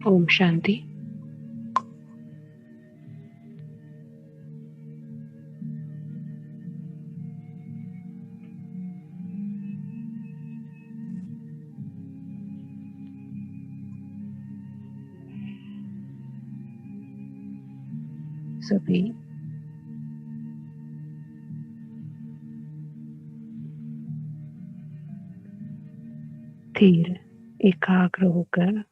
ओम शांति। सभी स्थिर एकाग्र होकर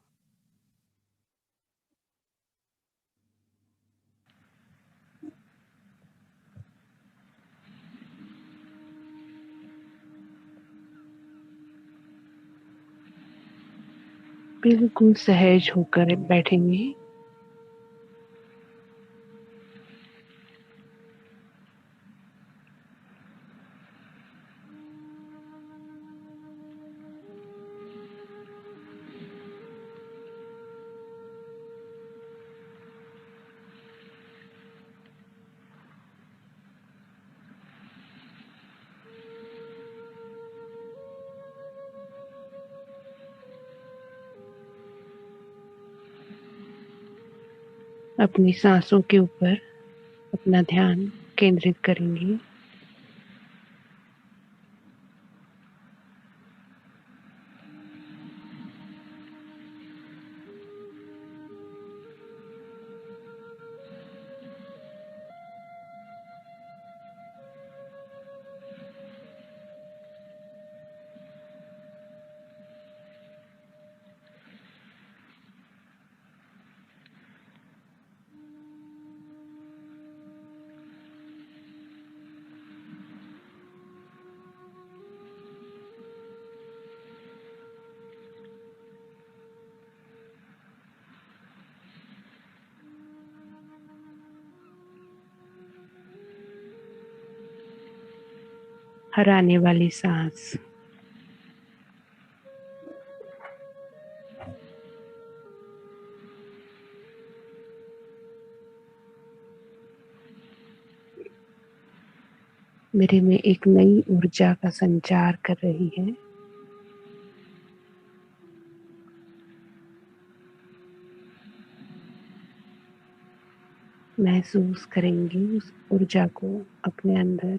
बिल्कुल सहज होकर बैठेंगे। अपनी सांसों के ऊपर अपना ध्यान केंद्रित करेंगे। हर आने वाली सांस मेरे में एक नई ऊर्जा का संचार कर रही है। महसूस करेंगे उस ऊर्जा को अपने अंदर।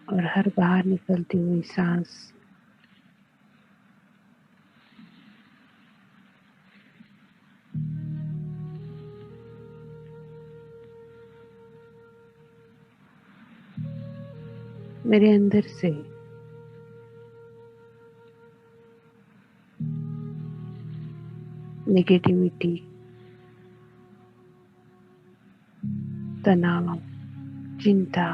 और हर बाहर निकलती हुई सांस मेरे अंदर से नेगेटिविटी, तनाव, चिंता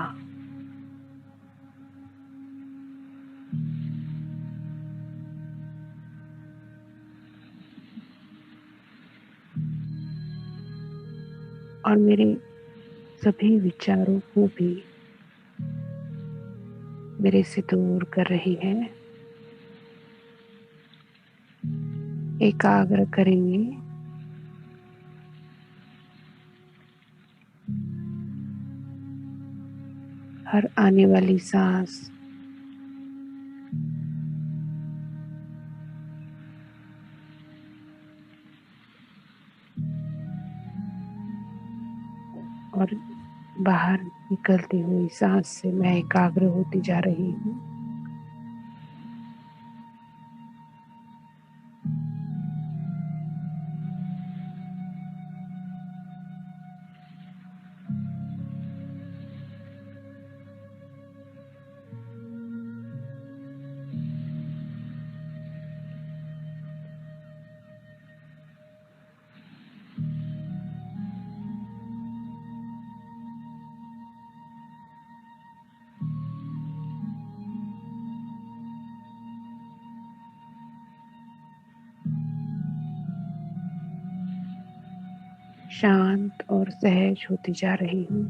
और मेरे सभी विचारों को भी मेरे से दूर कर रही है। एकाग्र करेंगे हर आने वाली सांस और बाहर निकलती हुई सांस से मैं एकाग्र होती जा रही हूँ। शांत और सहज होती जा रही हूँ।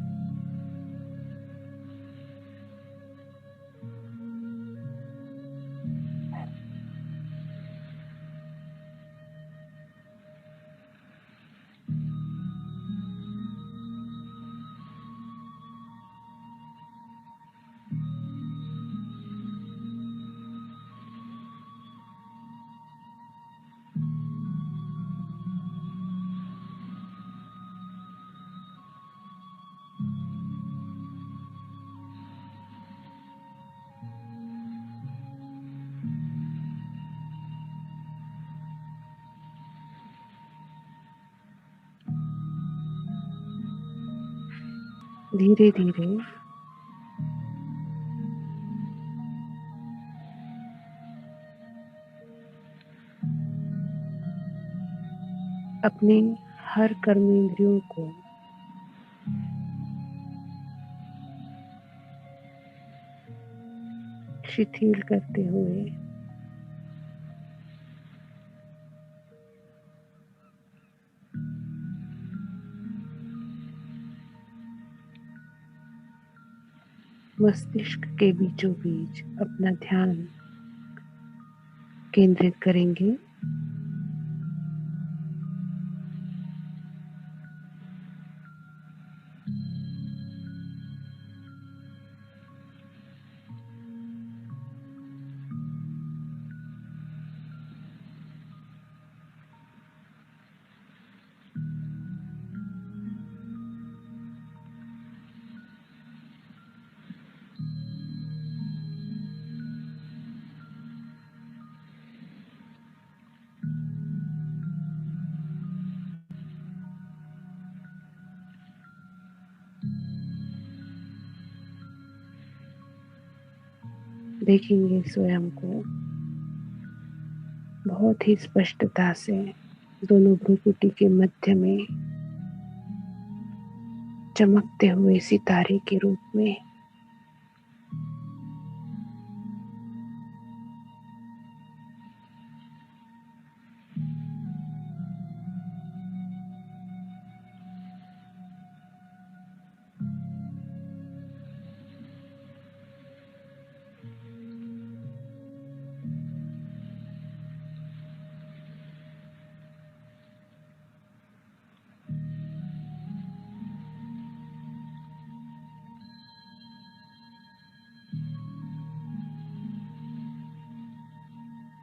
धीरे धीरे अपने हर कर्मेंद्रियों को शिथिल करते हुए मस्तिष्क के बीचों बीच अपना ध्यान केंद्रित करेंगे। देखेंगे स्वयं को बहुत ही स्पष्टता से दोनों भ्रुकुटी के मध्य में चमकते हुए सितारे के रूप में।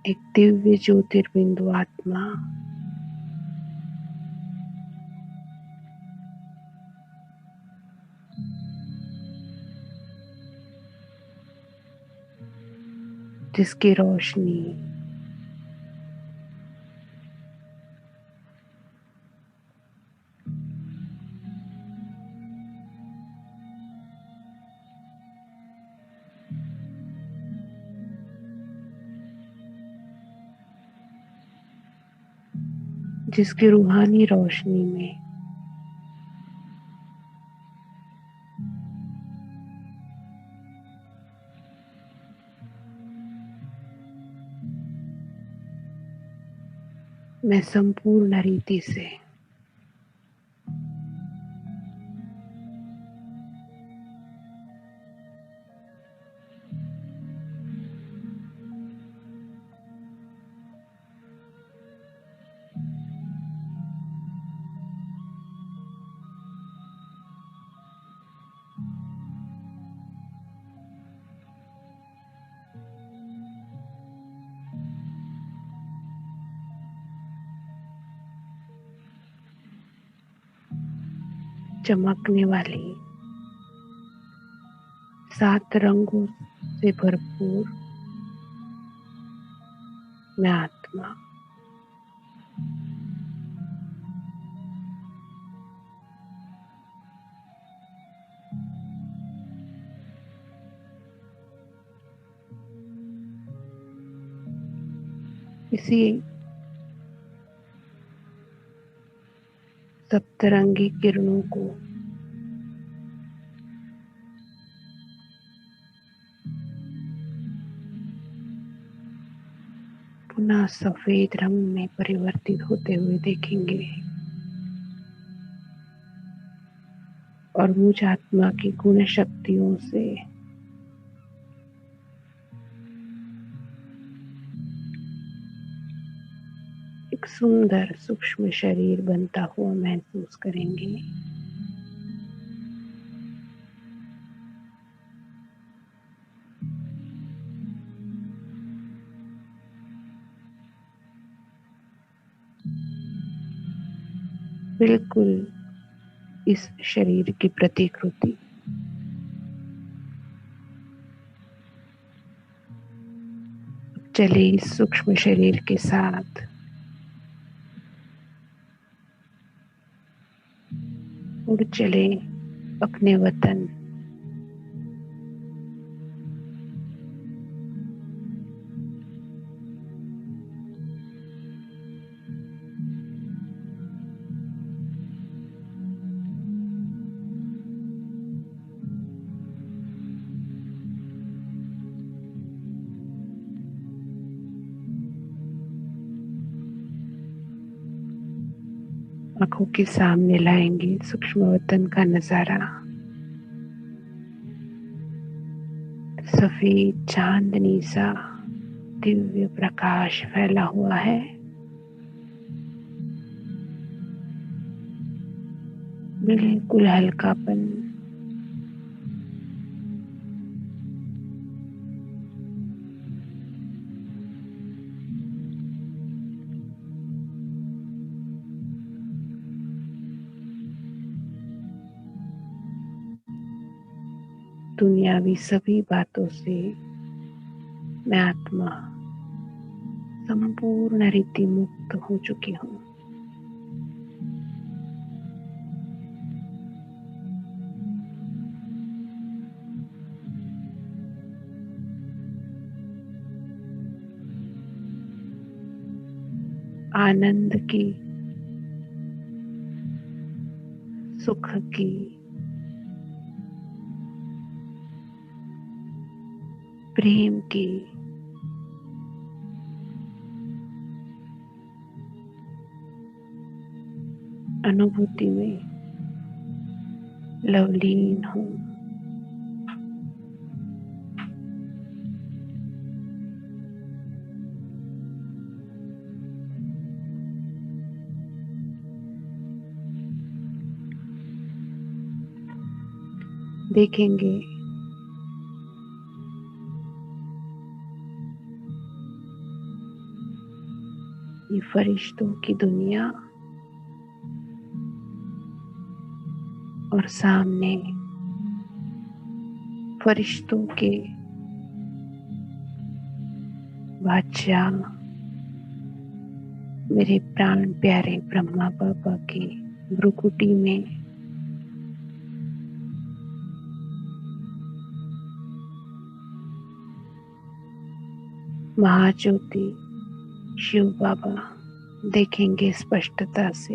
एक दिव्य ज्योतिर्बिंदु आत्मा जिसकी रोशनी जिसकी रूहानी रोशनी में मैं संपूर्ण रीति से चमकने वाली 7 रंगों से भरपूर मैं आत्मा इसी सप्तरंगी किरणों को पुनः सफेद रंग में परिवर्तित होते हुए देखेंगे और मुझ आत्मा की गुण शक्तियों से एक सुंदर सूक्ष्म शरीर बनता हुआ महसूस करेंगे। बिल्कुल इस शरीर की प्रतिकृति चले इस सूक्ष्म शरीर के साथ उड़ चले अपने वतन, आंखों के सामने लाएंगे सूक्ष्म वतन का नजारा। सफेद चांदनी सा दिव्य प्रकाश फैला हुआ है। बिल्कुल हल्कापन, दुनियावी सभी बातों से मैं आत्मा संपूर्ण रीति मुक्त हो चुकी हूँ। आनंद की, सुख की, प्रेम की, अनुभूति में लवलीन हूँ। देखेंगे ये फरिश्तों की दुनिया और सामने फरिश्तों के बादशाह मेरे प्राण प्यारे ब्रह्मा बाबा की भ्रुकुटी में महाज्योति शिव बाबा देखेंगे स्पष्टता से।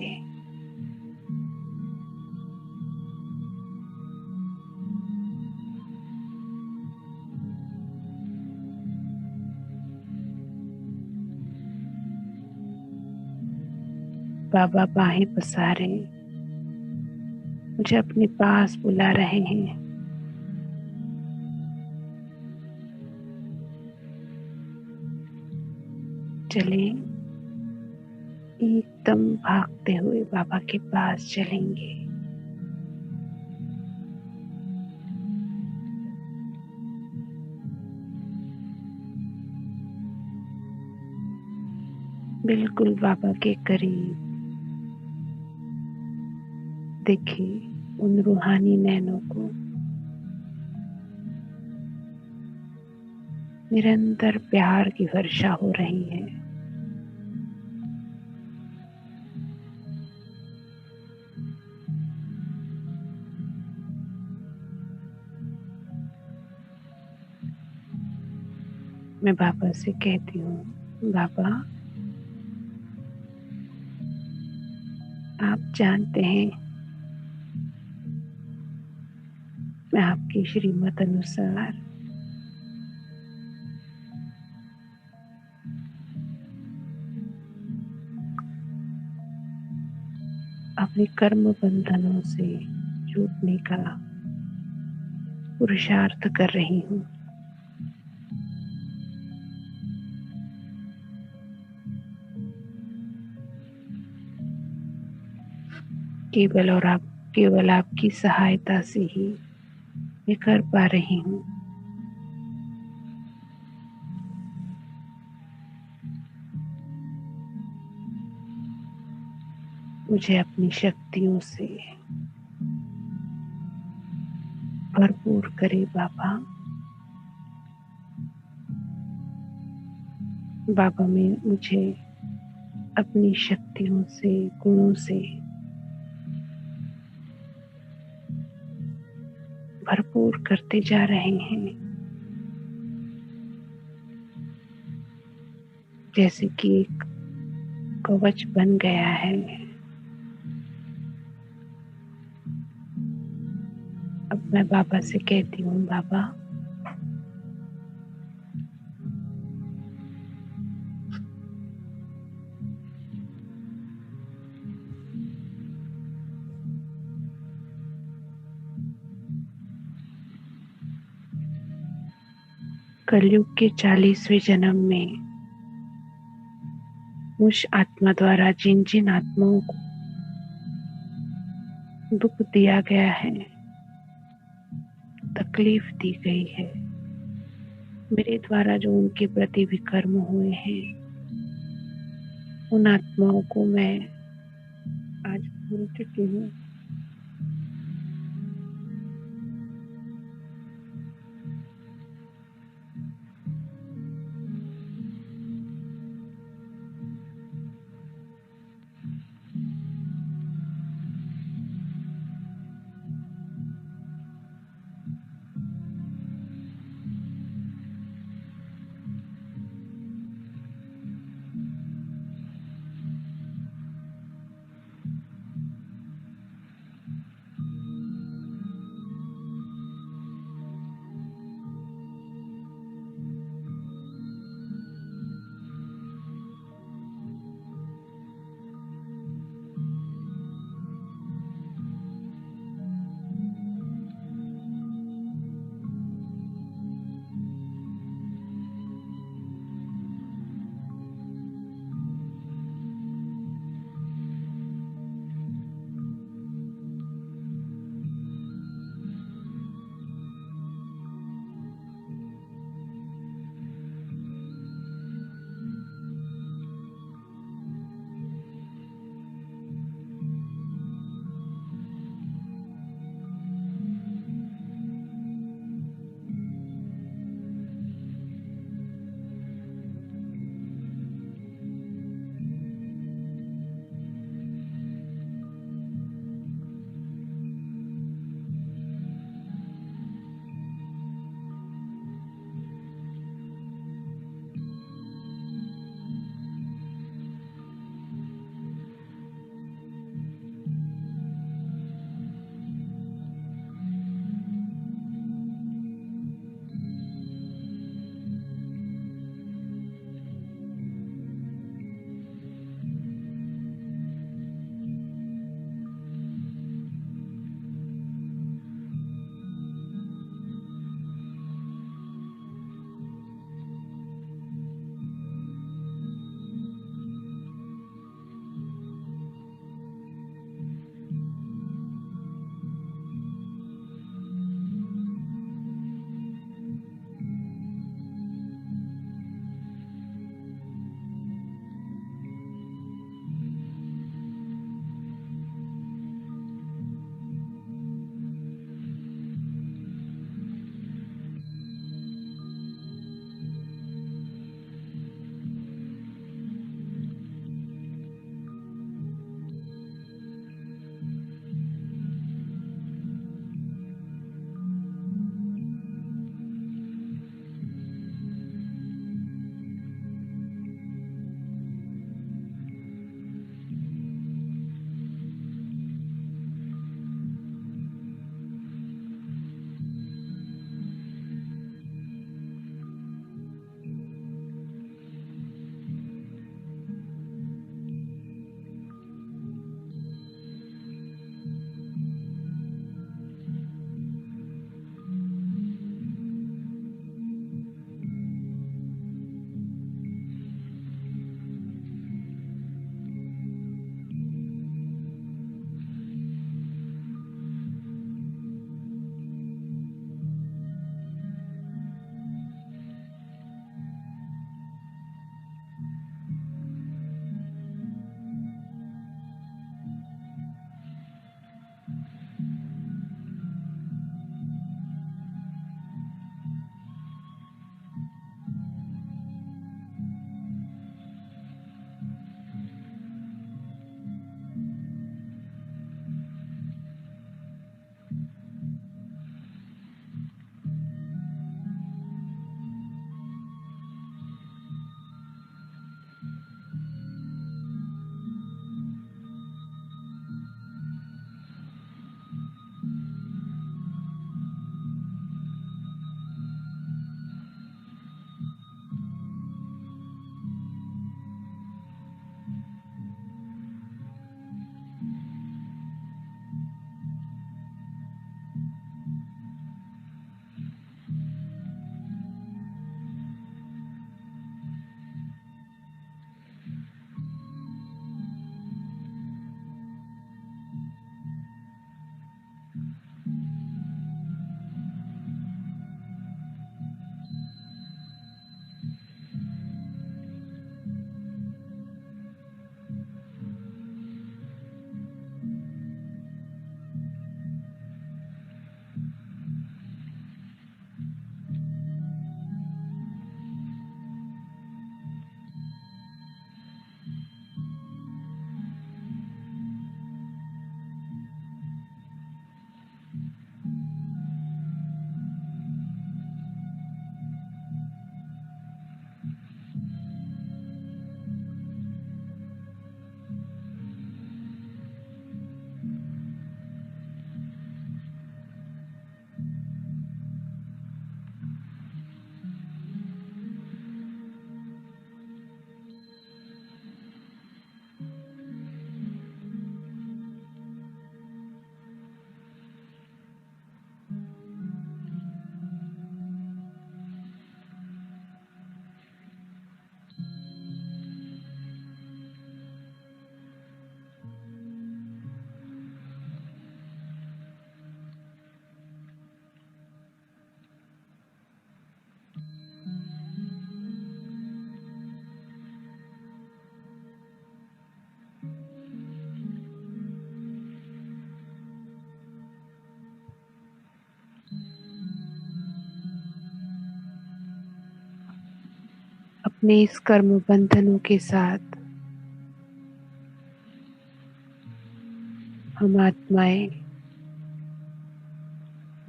बाबा बाहें पसारे मुझे अपने पास बुला रहे हैं। चले, एकदम भागते हुए बाबा के पास चलेंगे। बिल्कुल बाबा के करीब देखिए उन रूहानी नैनों को। निरंतर प्यार की वर्षा हो रही है। मैं बाबा से कहती हूँ, बाबा आप जानते हैं मैं आपकी श्रीमत अनुसार अपने कर्म बंधनों से छूटने का पुरुषार्थ कर रही हूँ। केवल आपकी सहायता से ही मैं कर पा रही हूँ। मुझे अपनी शक्तियों से भरपूर करे बाबा। बाबा में मुझे अपनी शक्तियों से, गुणों से भरपूर करते जा रहे हैं, जैसे कि एक कवच बन गया है। अब मैं बाबा से कहती हूँ, बाबा कलयुग के 40वें जन्म में उस आत्मा द्वारा जिन जिन आत्माओं को दुख दिया गया है, तकलीफ दी गई है, मेरे द्वारा जो उनके प्रति विकर्म हुए हैं, उन आत्माओं को मैं आज भूल चुकी हूँ। अपने इस कर्म बंधनों के साथ हम आत्माएं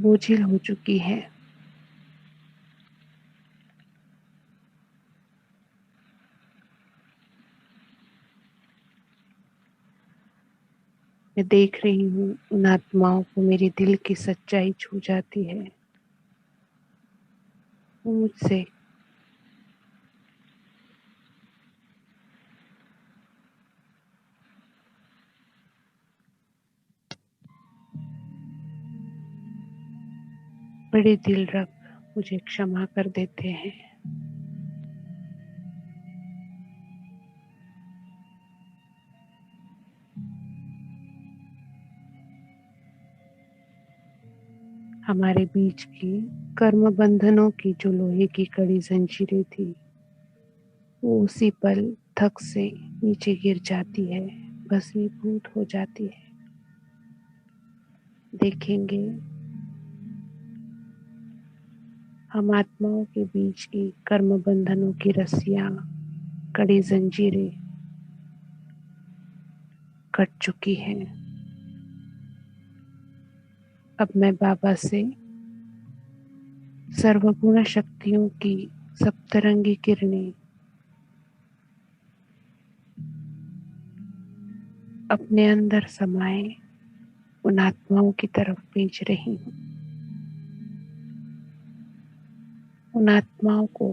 बोझिल हो चुकी हैं। मैं देख रही हूँ उन आत्माओं को मेरे दिल की सच्चाई छू जाती है। वो मुझसे बड़े दिल रख मुझे क्षमा कर देते हैं। हमारे बीच की कर्म बंधनों की जो लोहे की कड़ी जंजीरें थी, वो उसी पल थक से नीचे गिर जाती है, भस्मीभूत हो जाती है। देखेंगे हम आत्माओं के बीच की कर्म बंधनों की रस्सियां, कड़ी जंजीरें कट चुकी हैं। अब मैं बाबा से सर्वगुण शक्तियों की सप्तरंगी किरणें अपने अंदर समाये उन आत्माओं की तरफ भेज रही हूँ। उन आत्माओं को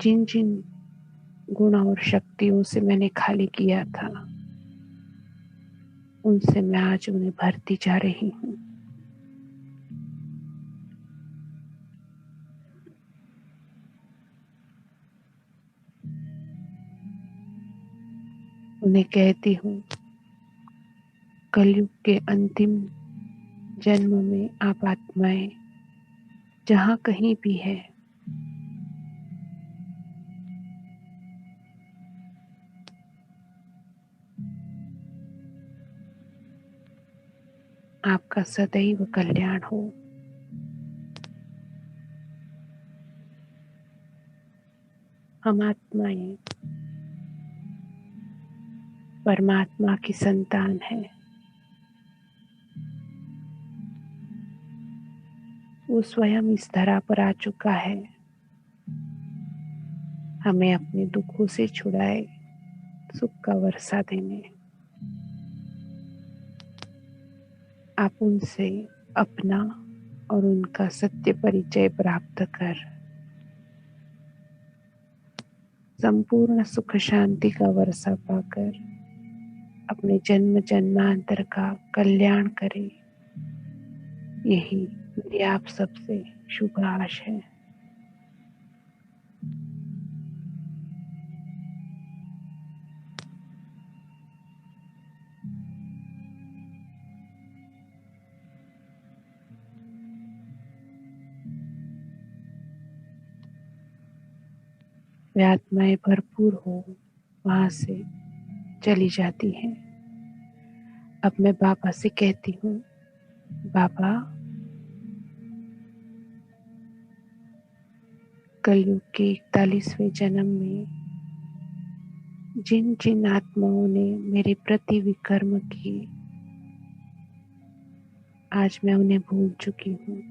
जिन जिन गुण और शक्तियों से मैंने खाली किया था, उनसे मैं आज उन्हें भरती जा रही हूँ। उन्हें कहती हूँ, कलयुग के अंतिम जन्म में आप आत्माएं जहाँ कहीं भी है, आपका सदैव कल्याण हो। हम आत्माएं परमात्मा की संतान है। वो स्वयं इस धरा पर आ चुका है, हमें अपने दुखों से छुड़ाए सुख का वर्षा देने। आप उनसे अपना और उनका सत्य परिचय प्राप्त कर संपूर्ण सुख शांति का वर्षा पाकर अपने जन्म जन्मांतर का कल्याण करें। यही मेरी आप सबसे शुभ आश है। वे आत्माएं भरपूर हो वहां से चली जाती हैं। अब मैं बाबा से कहती हूँ, बाबा कलयुग के 41वें जन्म में जिन जिन आत्माओं ने मेरे प्रति विकर्म किए, आज मैं उन्हें भूल चुकी हूँ।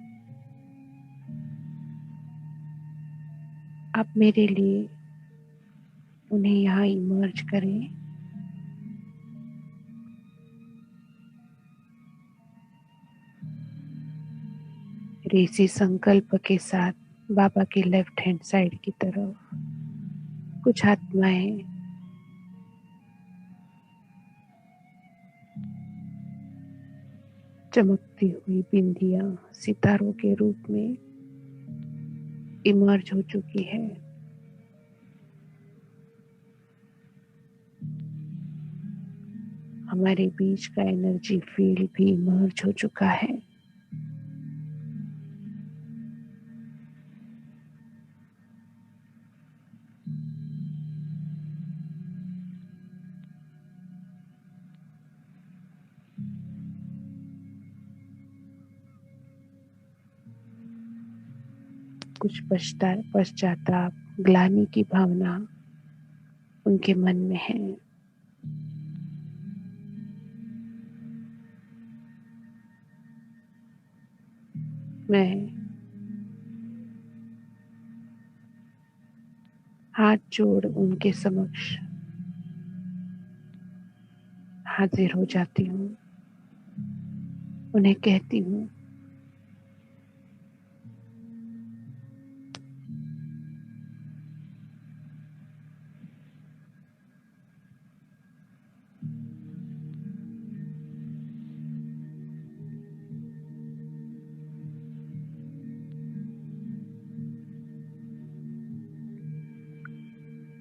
आप मेरे लिए उन्हें यहाँ इमर्ज करें। इसी संकल्प के साथ बाबा के लेफ्ट हैंड साइड की तरफ कुछ आत्माएं चमकती हुई बिंदियां सितारों के रूप में इमर्ज हो चुकी है। हमारे बीच का एनर्जी फील्ड भी इमर्ज हो चुका है। कुछ पश्चाताप, ग्लानि की भावना उनके मन में है। मैं हाथ जोड़ उनके समक्ष हाजिर हो जाती हूँ। उन्हें कहती हूँ,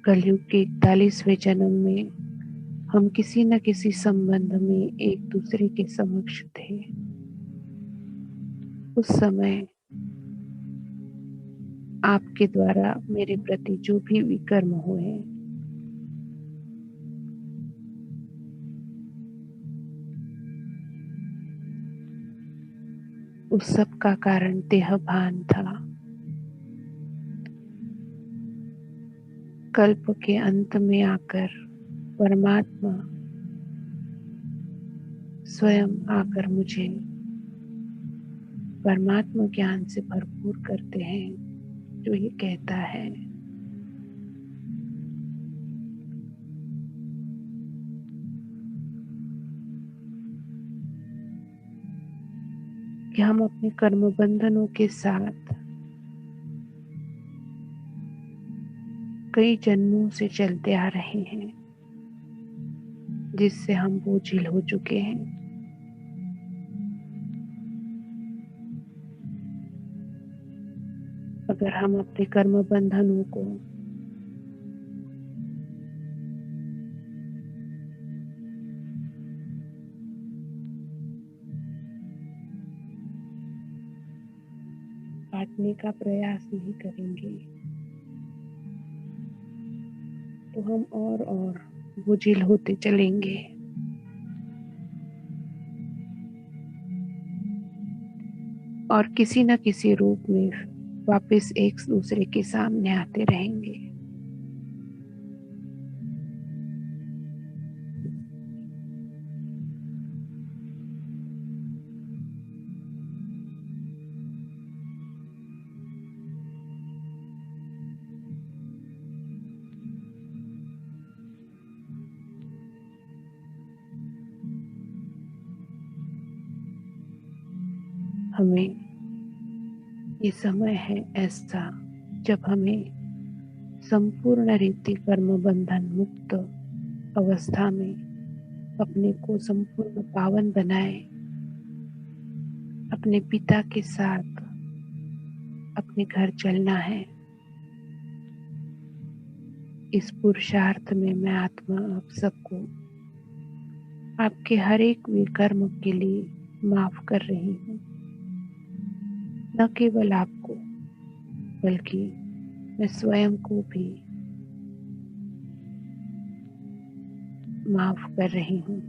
कलयुग के 41वें जन्म में हम किसी न किसी संबंध में एक दूसरे के समक्ष थे। उस समय आपके द्वारा मेरे प्रति जो भी विकर्म हुए, उस सब का कारण देहभान था। कल्प के अंत में आकर परमात्मा स्वयं आकर मुझे परमात्मा ज्ञान से भरपूर करते हैं, जो ये कहता है कि हम अपने कर्म बंधनों के साथ कई जन्मों से चलते आ रहे हैं, जिससे हम बोझिल हो चुके हैं। अगर हम अपने कर्म बंधनों को काटने का प्रयास नहीं करेंगे तो हम और बोझिल होते चलेंगे। और किसी न किसी रूप में वापस एक दूसरे के सामने आते रहेंगे। हमें ये समय है ऐसा जब हमें संपूर्ण रीति कर्म बंधन मुक्त अवस्था में अपने को संपूर्ण पावन बनाए, अपने पिता के साथ अपने घर चलना है। इस पुरुषार्थ में मैं आत्मा आप सबको आपके हर एक विकर्म के लिए माफ कर रही हूँ। न केवल आपको बल्कि मैं स्वयं को भी माफ कर रही हूँ।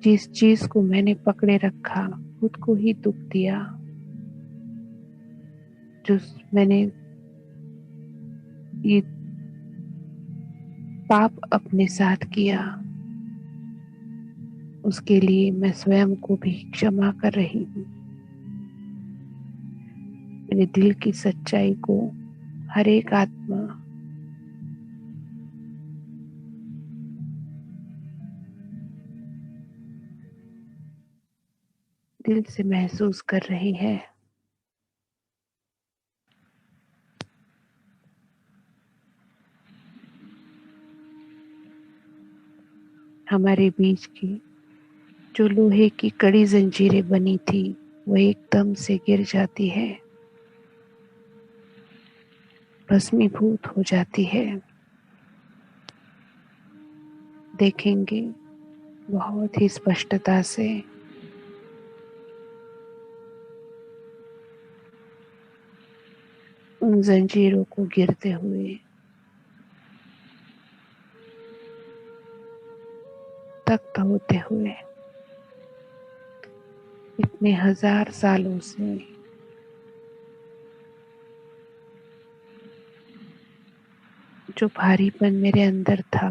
जिस चीज को मैंने पकड़े रखा, खुद को ही दुख दिया, जो मैंने ये पाप अपने साथ किया, उसके लिए मैं स्वयं को भी क्षमा कर रही हूँ। मेरे दिल की सच्चाई को हर एक आत्मा दिल से महसूस कर रही है। हमारे बीच की जो लोहे की कड़ी जंजीरें बनी थी, वो एकदम से गिर जाती है, भस्मीभूत हो जाती है। देखेंगे बहुत ही स्पष्टता से उन जंजीरों को गिरते हुए। संतप्त होते हुए इतने हजार सालों से जो भारीपन मेरे अंदर था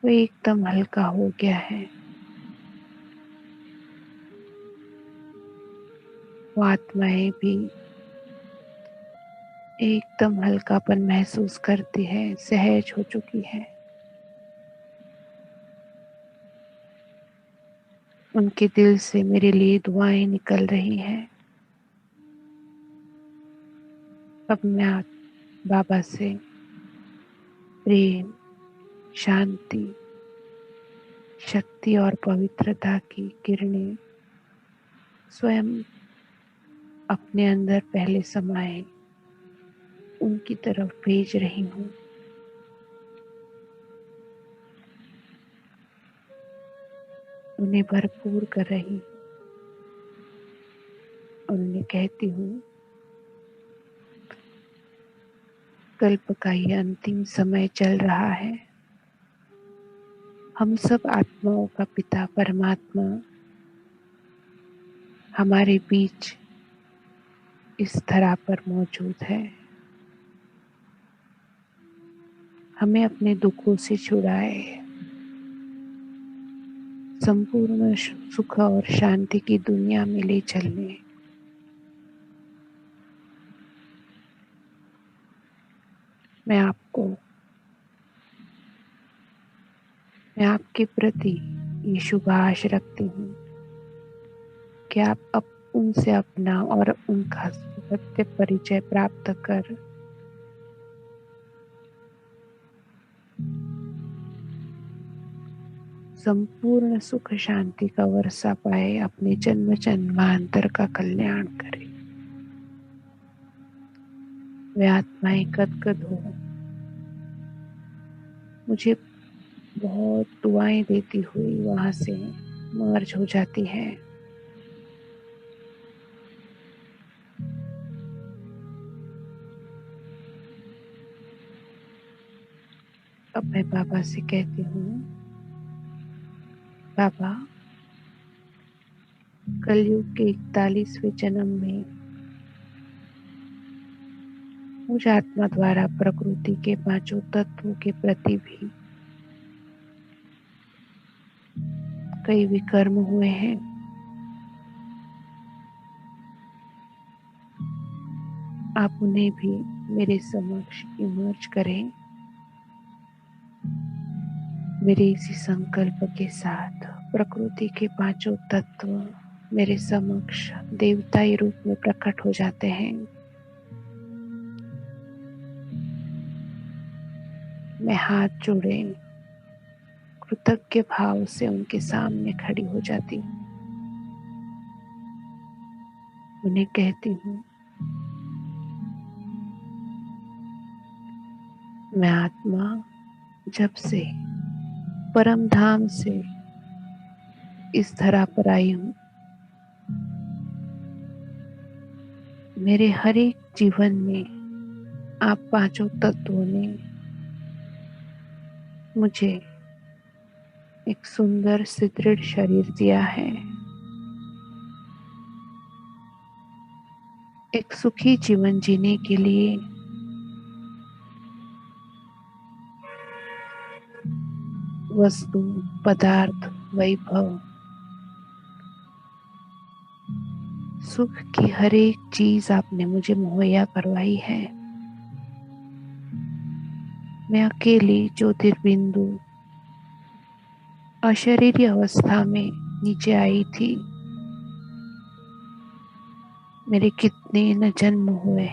वो एकदम हल्का हो गया है। वो आत्माएं भी एकदम हल्कापन महसूस करती है, सहज हो चुकी है। उनके दिल से मेरे लिए दुआएं निकल रही हैं। अब मैं बाबा से प्रेम, शांति, शक्ति और पवित्रता की किरणें स्वयं अपने अंदर पहले समाये उनकी तरफ भेज रही हूँ। उन्हें भरपूर कर रही और उन्हें कहती हूँ, कल्प का ये अंतिम समय चल रहा है। हम सब आत्माओं का पिता परमात्मा हमारे बीच इस धरा पर मौजूद है। हमें अपने दुखों से छुड़ाए, संपूर्ण सुख और शांति की दुनिया में ले चलने। मैं आपके प्रति ये शुभ आश रखती हूँ कि आप उनसे अपना और उनका सत्य परिचय प्राप्त कर संपूर्ण सुख शांति का वर्षा पाए, अपने जन्म जन्मांतर का कल्याण करे। वे आत्माएं गदगद हो, मुझे बहुत दुआएं देती हुई वहां से मर्ज हो जाती है। अब मैं बाबा से कहती हूँ, बाबा, कलयुग के 41वें जन्म में मुझ आत्मा द्वारा प्रकृति के 5 तत्वों के प्रति भी कई विकर्म हुए हैं। आप उन्हें भी मेरे समक्ष इमर्ज करें। मेरे इसी संकल्प के साथ प्रकृति के 5 तत्व मेरे समक्ष देवताई रूप में प्रकट हो जाते हैं। मैं हाथ जोड़े कृतज्ञ भाव से उनके सामने खड़ी हो जाती हूँ। उन्हें कहती हूँ, मैं आत्मा जब से परम धाम से इस धरा पर आई हूँ, मेरे हर एक जीवन में आप 5 तत्वों ने मुझे एक सुंदर सुदृढ़ शरीर दिया है। एक सुखी जीवन जीने के लिए वस्तु, पदार्थ, वैभव, सुख की हर एक चीज आपने मुझे मुहैया करवाई है। मैं अकेली ज्योतिर्बिंदु अशरीरी अवस्था में नीचे आई थी। मेरे कितने न जन्म हुए,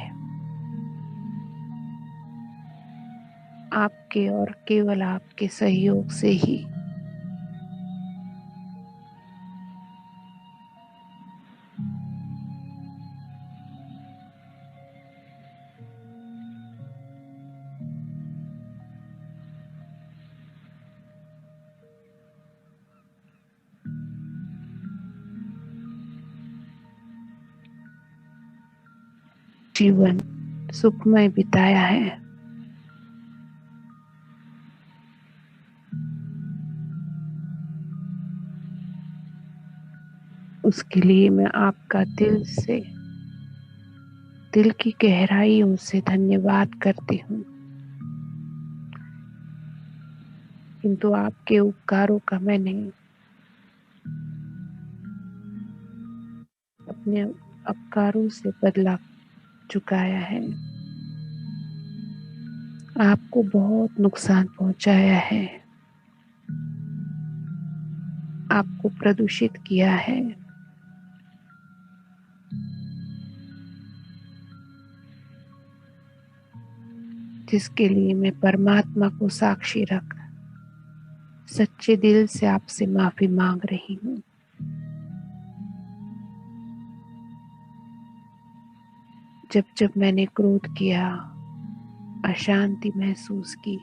आपके और केवल आपके सहयोग से ही। जीवन सुखमय बिताया है। उसके लिए मैं आपका दिल की गहराइयों से धन्यवाद करती हूँ। किंतु आपके उपकारों का मैंने अपने अपकारों से बदला चुकाया है। आपको बहुत नुकसान पहुंचाया है, आपको प्रदूषित किया है। जिसके लिए मैं परमात्मा को साक्षी रख सच्चे दिल से आपसे माफी मांग रही हूँ। जब जब मैंने क्रोध किया, अशांति महसूस की,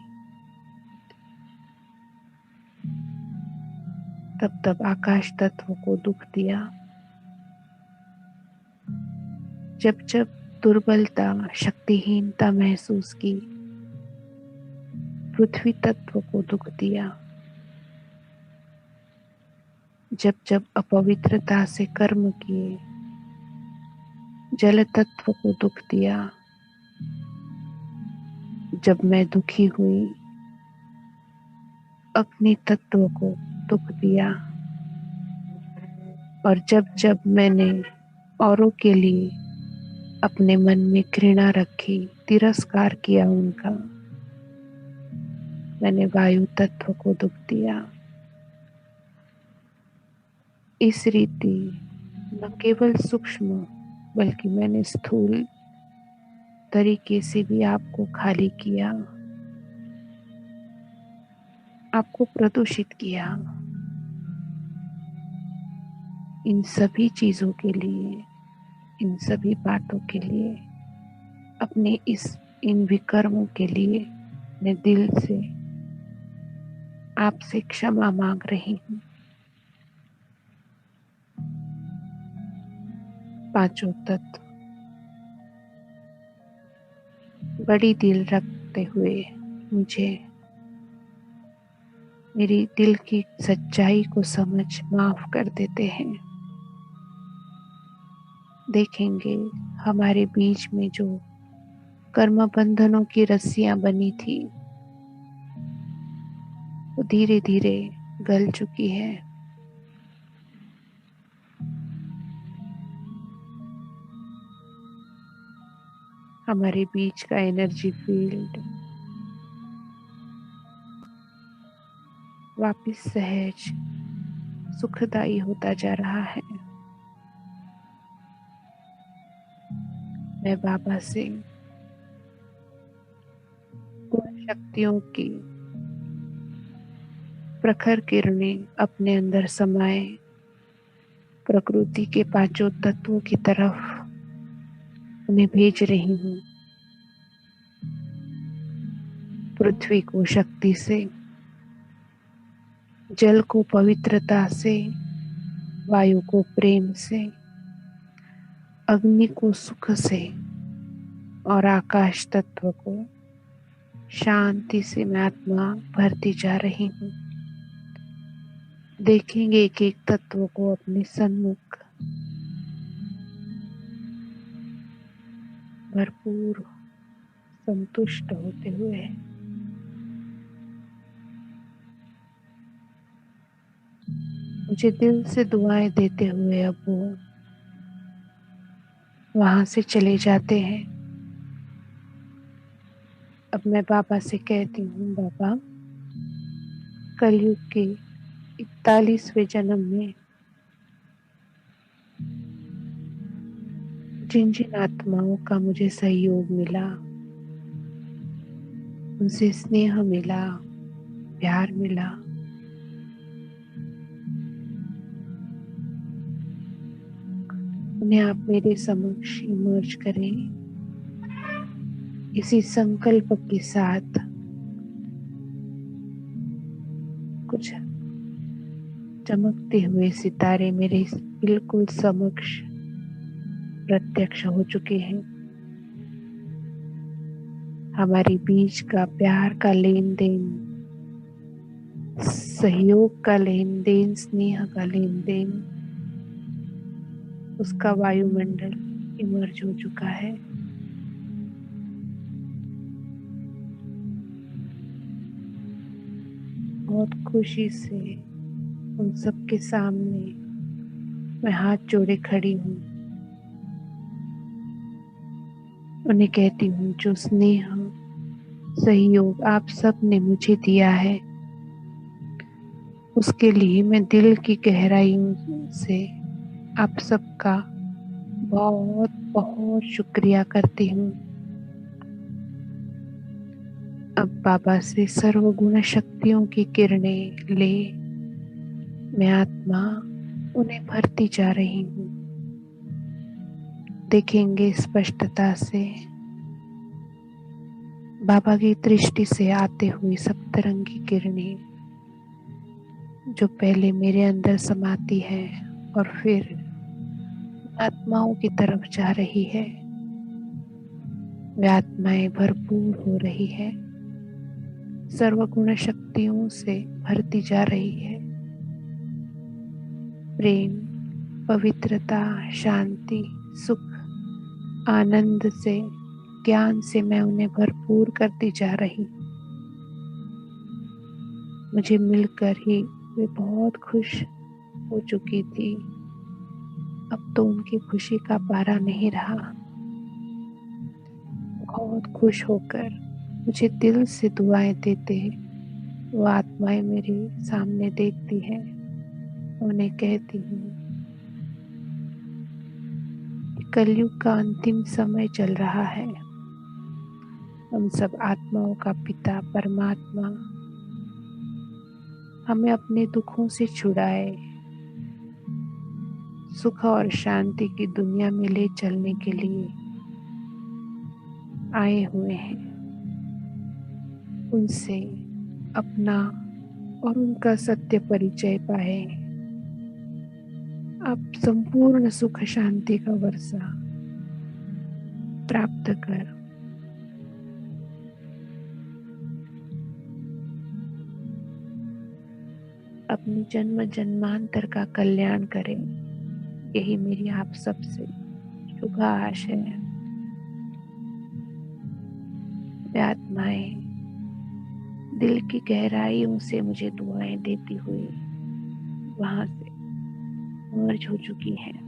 तब तब आकाश तत्व को दुख दिया। जब जब दुर्बलता, शक्तिहीनता महसूस की, पृथ्वी तत्व को दुख दिया। जब जब अपवित्रता से कर्म किए, जल तत्व को दुख दिया। जब मैं दुखी हुई, अग्नि तत्व को दुख दिया। और जब जब मैंने औरों के लिए अपने मन में घृणा रखी, तिरस्कार किया उनका, मैंने वायु तत्व को दुख दिया। इस रीति न केवल सूक्ष्म बल्कि मैंने स्थूल तरीके से भी आपको खाली किया, आपको प्रदूषित किया। इन सभी चीजों के लिए, इन सभी बातों के लिए, अपने इन विकर्मों के लिए मैं दिल से आपसे क्षमा मांग रही हूँ। पांचों तत्व बड़ी दिल रखते हुए मुझे मेरी दिल की सच्चाई को समझ माफ कर देते हैं। देखेंगे हमारे बीच में जो कर्म बंधनों की रस्सियां बनी थी, वो धीरे धीरे गल चुकी है। हमारे बीच का एनर्जी फील्ड वापिस सहज, सुखदायी होता जा रहा है। मैं बाबा से गुण शक्तियों की प्रखर किरणें अपने अंदर समाये, प्रकृति के पांचों तत्वों की तरफ उन्हें भेज रही हूँ। पृथ्वी को शक्ति से, जल को पवित्रता से, वायु को प्रेम से, अग्नि को सुख से और आकाश तत्व को शांति से मैं आत्मा भरती जा रही हूँ। देखेंगे एक एक तत्व को अपने सन्मुख भरपूर संतुष्ट होते हुए। मुझे दिल से दुआएं देते हुए अब वो वहां से चले जाते हैं। अब मैं बाबा से कहती हूँ, बाबा कलयुग के 41वें जन्म में जिन जिन आत्माओं का मुझे सहयोग मिला, उनसे स्नेह मिला, प्यार मिला, उन्हें आप मेरे समक्ष इमर्ज करें। इसी संकल्प के साथ कुछ चमकते हुए सितारे मेरे बिल्कुल समक्ष प्रत्यक्ष हो चुके हैं। हमारे बीच का प्यार का लेन देन, सहयोग का लेन देन, स्नेह का लेन देन उसका वायुमंडल इमर्ज हो चुका है। बहुत खुशी से उन सबके सामने मैं हाथ जोड़े खड़ी हूँ। उन्हें कहती हूँ, जो स्नेह सहयोग आप सब ने मुझे दिया है, उसके लिए मैं दिल की गहराइयों से आप सबका बहुत बहुत शुक्रिया करती हूँ। अब बाबा से सर्वगुण शक्तियों की किरणें ले मैं आत्मा उन्हें भरती जा रही हूँ। देखेंगे स्पष्टता से बाबा की दृष्टि से आते हुए सप्तरंगी किरणें, जो पहले मेरे अंदर समाती है और फिर आत्माओं की तरफ जा रही है। वे आत्माएं भरपूर हो रही है, सर्वगुण शक्तियों से भरती जा रही है। प्रेम, पवित्रता, शांति, सुख, आनंद से, ज्ञान से मैं उन्हें भरपूर करती जा रही। मुझे मिलकर ही वे बहुत खुश हो चुकी थी। अब तो उनकी खुशी का पारा नहीं रहा। बहुत खुश होकर मुझे दिल से दुआएं देते वो आत्माएं मेरे सामने देखती हैं। उन्हें कहती हूँ, कलयुग का अंतिम समय चल रहा है। हम सब आत्माओं का पिता परमात्मा हमें अपने दुखों से छुड़ाए, सुख और शांति की दुनिया में ले चलने के लिए आए हुए हैं। उनसे अपना और उनका सत्य परिचय पाए। आप संपूर्ण सुख शांति का वर्षा प्राप्त कर अपनी जन्म जन्मांतर का कल्याण करें। यही मेरी आप सबसे शुभ आशा है। वे आत्माएं दिल की गहराइयों से मुझे दुआएं देती हुई वहां से मर्ज हो चुकी हैं।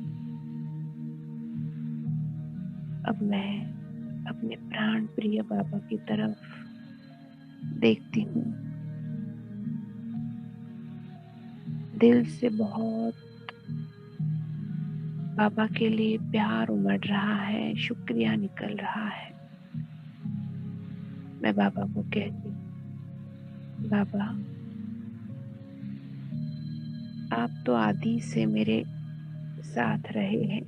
अब मैं अपने प्राण प्रिय बाबा की तरफ देखती हूँ। दिल से बहुत बाबा के लिए प्यार उमड़ रहा है, शुक्रिया निकल रहा है। मैं बाबा को कहती हूँ, बाबा आप तो आदि से मेरे साथ रहे हैं,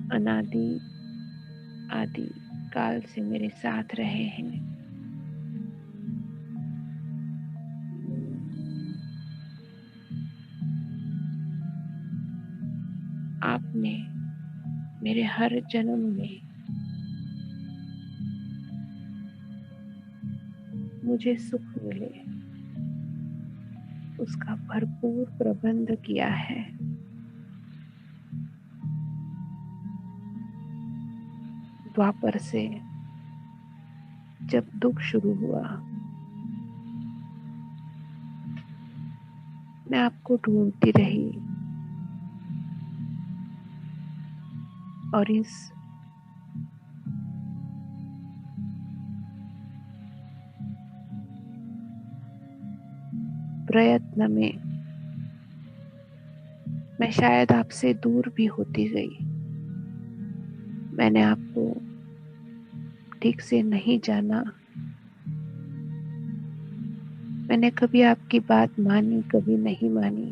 अनादि आदि काल से मेरे साथ रहे हैं। आपने मेरे हर जन्म में मुझे सुख मिले उसका भरपूर प्रबंध किया है। द्वापर से जब दुख शुरू हुआ, मैं आपको ढूंढती रही और इस प्रयत्न में मैं शायद आपसे दूर भी होती गई। मैंने आपको ठीक से नहीं जाना। मैंने कभी आपकी बात मानी, कभी नहीं मानी,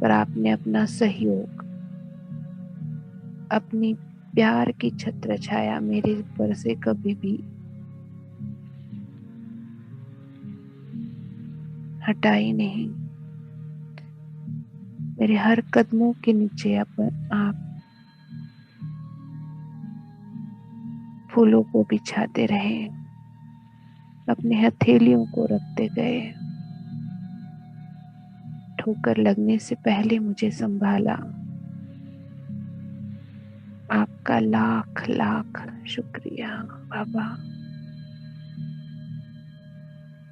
पर आपने अपना सहयोग, अपनी प्यार की छत्र छाया मेरे ऊपर से कभी भी हटाई नहीं। मेरे हर कदमों के नीचे आप फूलों को बिछाते रहे, अपनी हथेलियों को रखते गए, ठोकर लगने से पहले मुझे संभाला। आपका लाख लाख शुक्रिया बाबा।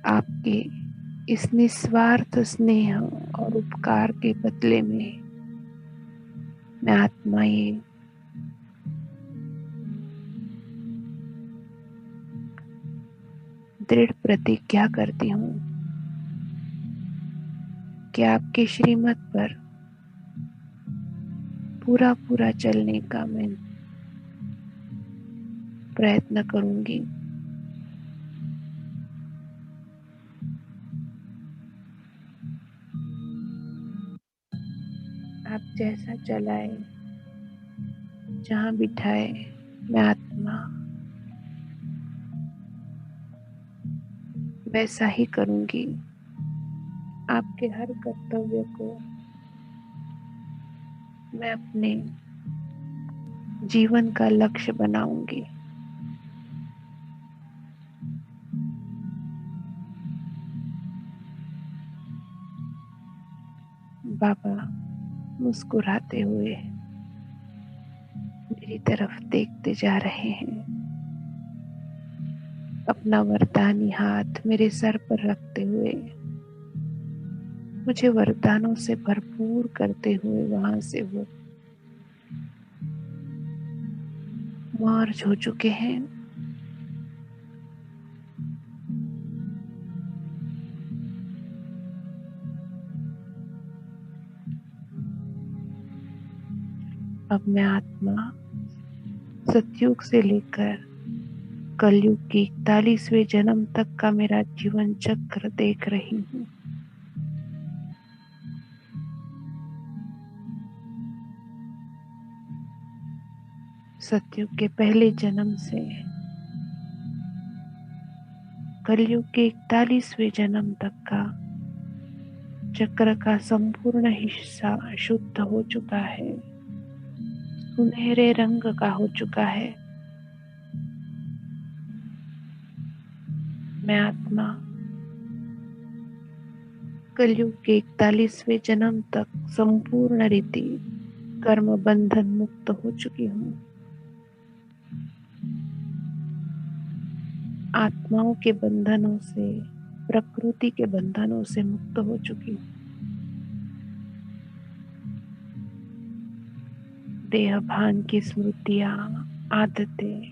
आपके इस निस्वार्थ स्नेह और उपकार के बदले में मैं आत्मा ये दृढ़ प्रतिज्ञा करती हूँ कि आपके श्रीमत पर पूरा पूरा चलने का मैं प्रयत्न करूंगी। आप जैसा चलाए, जहाँ बिठाए, मैं आत्मा वैसा ही करूंगी। आपके हर कर्तव्य को मैं अपने जीवन का लक्ष्य बनाऊंगी। बाबा मुस्कुराते हुए मेरी तरफ देखते जा रहे हैं, अपना वरदानी हाथ मेरे सर पर रखते हुए मुझे वरदानों से भरपूर करते हुए वहां से वो मर्ज हो चुके हैं। अब मैं आत्मा सतयुग से लेकर कलयुग की 41वें जन्म तक का मेरा जीवन चक्र देख रही हूँ। सतयुग के पहले जन्म से कलयुग के 41वें जन्म तक का चक्र का संपूर्ण हिस्सा शुद्ध हो चुका है, सुनहरे रंग का हो चुका है। मैं आत्मा कलयुग के 41वें जन्म तक संपूर्ण रीति कर्म बंधन मुक्त हो चुकी हूँ। आत्माओं के बंधनों से, प्रकृति के बंधनों से मुक्त हो चुकी हूँ। देह भान की स्मृतियां, आदतें,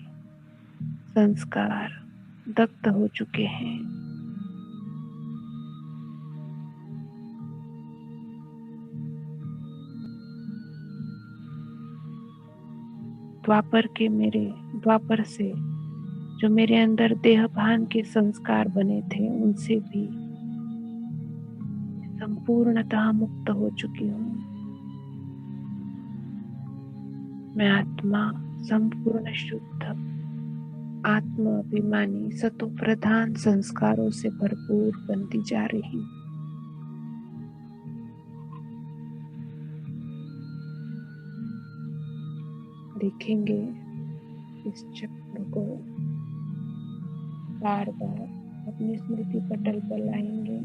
संस्कार दग्ध हो चुके हैं। द्वापर से जो मेरे अंदर देह भान के संस्कार बने थे, उनसे भी संपूर्णतः मुक्त हो चुकी हूँ। मैं आत्मा संपूर्ण शुद्ध, आत्म अभिमानी, सतो प्रधान संस्कारों से भरपूर बनती जा रही हूँ। देखेंगे इस चक्र को बार बार अपनी स्मृति पटल पर लाएंगे।